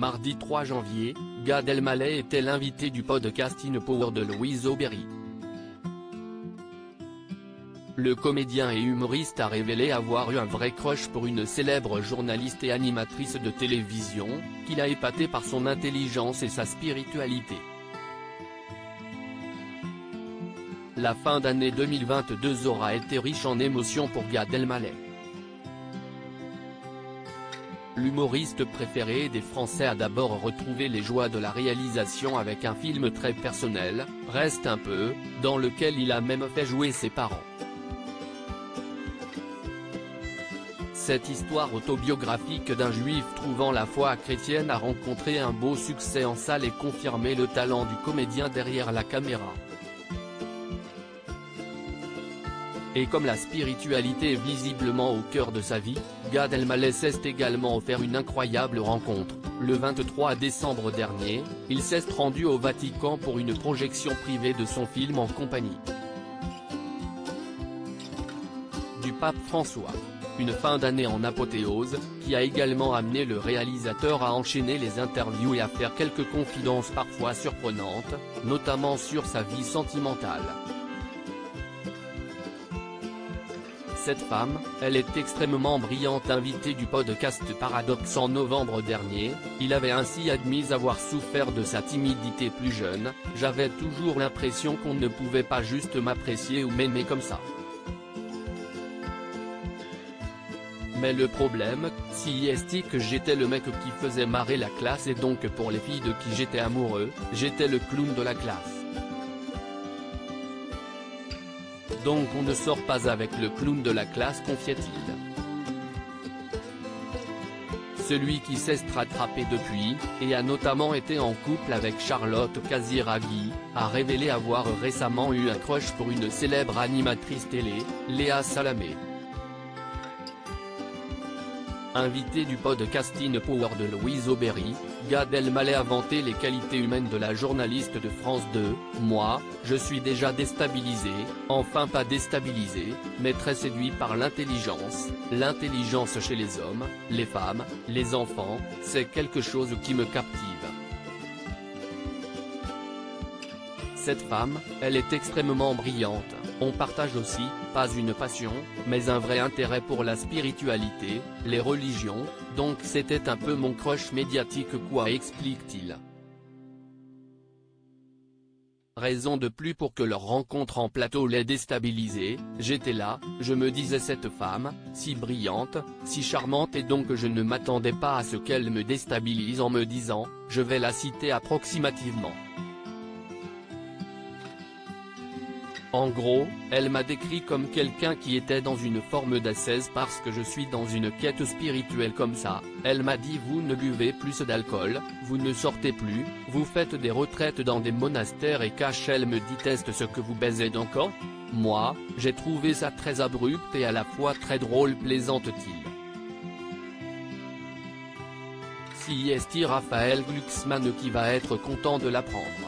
Mardi 3 janvier, Gad Elmaleh était l'invité du podcast In Power de Louise Aubéry. Le comédien et humoriste a révélé avoir eu un vrai crush pour une célèbre journaliste et animatrice de télévision, qu'il a épatée par son intelligence et sa spiritualité. La fin d'année 2022 aura été riche en émotions pour Gad Elmaleh. L'humoriste préféré des Français a d'abord retrouvé les joies de la réalisation avec un film très personnel, Reste un peu, dans lequel il a même fait jouer ses parents. Cette histoire autobiographique d'un juif trouvant la foi chrétienne a rencontré un beau succès en salle et confirmé le talent du comédien derrière la caméra. Et comme la spiritualité est visiblement au cœur de sa vie, Gad Elmaleh s'est également offert une incroyable rencontre. Le 23 décembre dernier, il s'est rendu au Vatican pour une projection privée de son film en compagnie du pape François. Une fin d'année en apothéose, qui a également amené le réalisateur à enchaîner les interviews et à faire quelques confidences parfois surprenantes, notamment sur sa vie sentimentale. Cette femme, elle est extrêmement brillante. Invitée du podcast Paradoxe en novembre dernier, il avait ainsi admis avoir souffert de sa timidité plus jeune. J'avais toujours l'impression qu'on ne pouvait pas juste m'apprécier ou m'aimer comme ça. Mais le problème, c'est que j'étais le mec qui faisait marrer la classe et donc pour les filles de qui j'étais amoureux, j'étais le clown de la classe. Donc on ne sort pas avec le clown de la classe, confiait-il. Celui qui s'est rattrapé depuis, et a notamment été en couple avec Charlotte Casiraghi, a révélé avoir récemment eu un crush pour une célèbre animatrice télé, Léa Salamé. Invité du podcast In Power de Louise Aubéry, Gad Elmaleh a vanté les qualités humaines de la journaliste de France 2. Moi, je suis déjà déstabilisé, enfin pas déstabilisé, mais très séduit par l'intelligence. L'intelligence chez les hommes, les femmes, les enfants, c'est quelque chose qui me captive. Cette femme, elle est extrêmement brillante. On partage aussi, pas une passion, mais un vrai intérêt pour la spiritualité, les religions, donc c'était un peu mon crush médiatique quoi, explique-t-il. Raison de plus pour que leur rencontre en plateau l'ait déstabilisé. J'étais là, je me disais cette femme, si brillante, si charmante et donc je ne m'attendais pas à ce qu'elle me déstabilise en me disant, je vais la citer approximativement. En gros, elle m'a décrit comme quelqu'un qui était dans une forme d'ascèse parce que je suis dans une quête spirituelle comme ça. Elle m'a dit vous ne buvez plus d'alcool, vous ne sortez plus, vous faites des retraites dans des monastères et elle me dit est-ce ce que vous baisez encore ? Moi, j'ai trouvé ça très abrupt et à la fois très drôle plaisante-t-il. C'est Raphaël Glucksmann qui va être content de l'apprendre.